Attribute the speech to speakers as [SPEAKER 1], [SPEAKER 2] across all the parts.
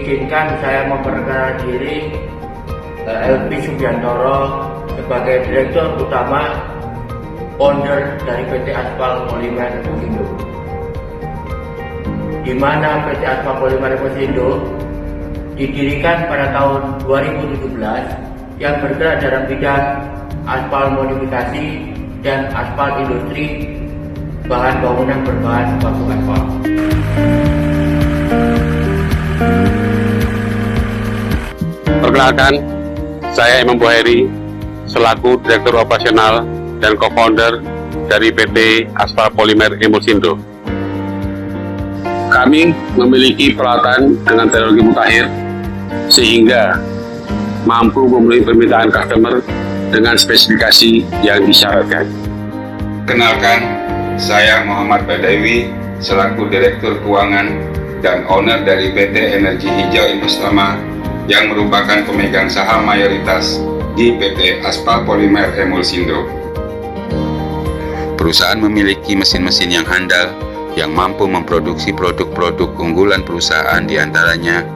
[SPEAKER 1] izinkan saya memperkenalkan diri, Elvi Subiantoro, sebagai Direktur Utama Founder dari PT Aspal Polimer Emosindo, di mana PT Aspal Polimer Emosindo didirikan pada tahun 2017 yang bergerak dalam bidang aspal modifikasi dan aspal industri bahan bangunan berbahan baku aspal.
[SPEAKER 2] Perkenalkan, saya Imam Buhairi selaku Direktur Operasional dan Co-founder dari PT Aspal Polimer Emosindo. Kami memiliki peralatan dengan teknologi mutakhir sehingga mampu memenuhi permintaan customer dengan spesifikasi yang disyaratkan.
[SPEAKER 3] Kenalkan, saya Muhammad Badawi selaku Direktur Keuangan dan owner dari PT Energi Hijau Investama yang merupakan pemegang saham mayoritas di PT Aspal Polimer Emosindo. Perusahaan memiliki mesin-mesin yang handal yang mampu memproduksi produk-produk unggulan perusahaan, diantaranya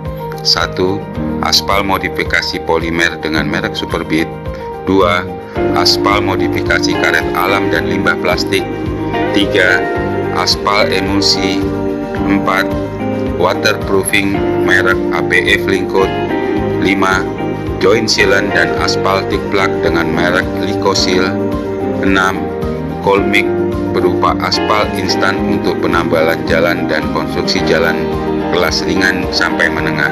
[SPEAKER 3] 1. Aspal modifikasi polimer dengan merek Superbit. 2. Aspal modifikasi karet alam dan limbah plastik. 3. Aspal emulsi. 4. Waterproofing merek APE Flinkcoat. 5. Joint sealant dan aspal thick plug dengan merek Licosil. 6. Colmic berupa aspal instan untuk penambalan jalan dan konstruksi jalan kelas ringan sampai menengah.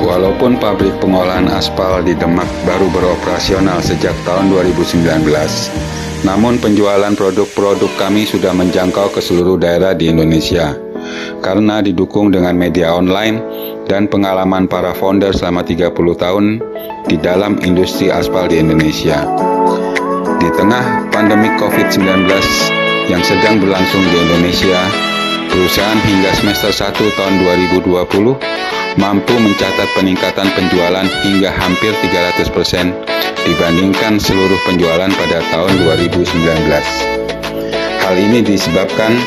[SPEAKER 3] Walaupun pabrik pengolahan aspal di Demak baru beroperasional sejak tahun 2019, namun penjualan produk-produk kami sudah menjangkau ke seluruh daerah di Indonesia. Karena didukung dengan media online dan pengalaman para founder selama 30 tahun di dalam industri aspal di Indonesia. Di tengah pandemi COVID-19 yang sedang berlangsung di Indonesia, perusahaan hingga semester 1 tahun 2020 mampu mencatat peningkatan penjualan hingga hampir 300% dibandingkan seluruh penjualan pada tahun 2019. Hal ini disebabkan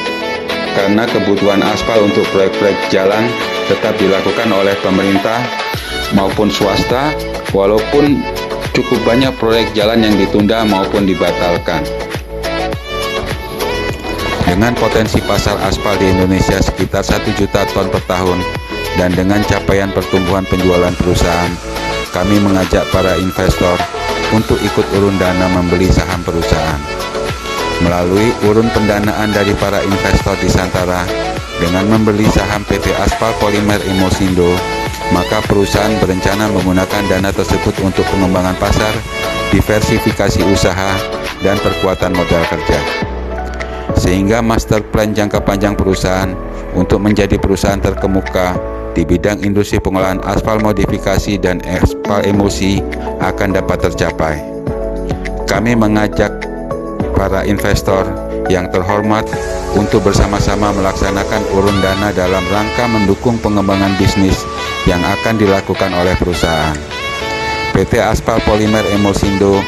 [SPEAKER 3] karena kebutuhan aspal untuk proyek-proyek jalan tetap dilakukan oleh pemerintah maupun swasta, walaupun cukup banyak proyek jalan yang ditunda maupun dibatalkan. Dengan potensi pasar aspal di Indonesia sekitar 1 juta ton per tahun dan dengan capaian pertumbuhan penjualan perusahaan, kami mengajak para investor untuk ikut urun dana membeli saham perusahaan. Melalui urun pendanaan dari para investor di Santara dengan membeli saham PT Aspal Polimer Emosindo, maka perusahaan berencana menggunakan dana tersebut untuk pengembangan pasar, diversifikasi usaha, dan perkuatan modal kerja. Sehingga master plan jangka panjang perusahaan untuk menjadi perusahaan terkemuka di bidang industri pengolahan aspal modifikasi dan aspal emosi akan dapat tercapai. Kami mengajak para investor yang terhormat untuk bersama-sama melaksanakan urun dana dalam rangka mendukung pengembangan bisnis yang akan dilakukan oleh perusahaan. PT Aspal Polimer Emosindo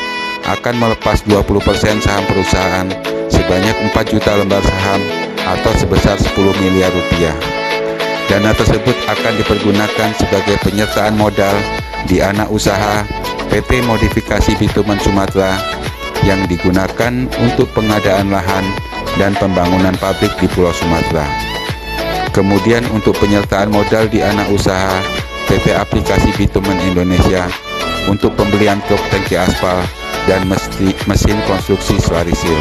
[SPEAKER 3] akan melepas 20% saham perusahaan sebanyak 4 juta lembar saham atau sebesar 10 miliar rupiah. Dana tersebut akan dipergunakan sebagai penyertaan modal di anak usaha PT Modifikasi Bitumen Sumatera yang digunakan untuk pengadaan lahan dan pembangunan pabrik di Pulau Sumatera. Kemudian untuk penyertaan modal di anak usaha PT Aplikasi Bitumen Indonesia untuk pembelian truk tangki aspal dan mesin konstruksi Slarisil.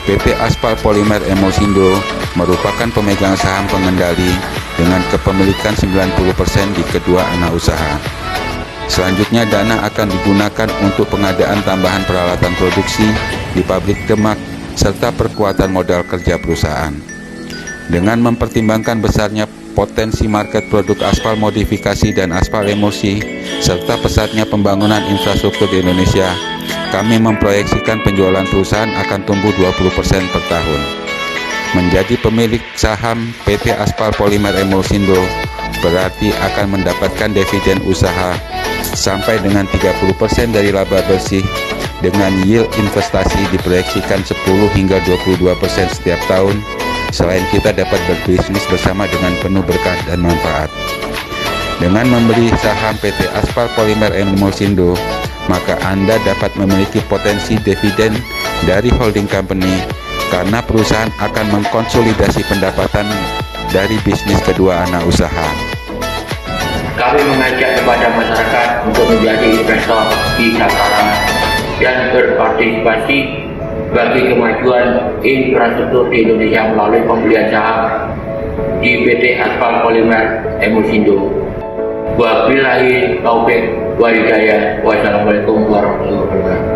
[SPEAKER 3] PT Aspal Polimer Emosindo merupakan pemegang saham pengendali dengan kepemilikan 90% di kedua anak usaha. Selanjutnya dana akan digunakan untuk pengadaan tambahan peralatan produksi di pabrik Demak serta perkuatan modal kerja perusahaan. Dengan mempertimbangkan besarnya potensi market produk aspal modifikasi dan aspal emosi serta pesatnya pembangunan infrastruktur di Indonesia, kami memproyeksikan penjualan perusahaan akan tumbuh 20% per tahun. Menjadi pemilik saham PT Aspal Polimer Emosindo berarti akan mendapatkan dividen usaha sampai dengan 30% dari laba bersih dengan yield investasi diproyeksikan 10 hingga 22% setiap tahun. Selain kita dapat berbisnis bersama dengan penuh berkah dan manfaat. Dengan membeli saham PT Aspal Polimer Emosindo, maka Anda dapat memiliki potensi dividen dari holding company karena perusahaan akan mengkonsolidasi pendapatan dari bisnis kedua anak usaha.
[SPEAKER 1] Kami mengajak kepada masyarakat untuk menjadi investor di sasaran dan berpartisipasi bagi kemajuan infrastruktur di Indonesia melalui pembelian saham di PT Aspal Polimer Emosindo. Wabillahi taufik wal hidayah. Wassalamualaikum warahmatullahi wabarakatuh.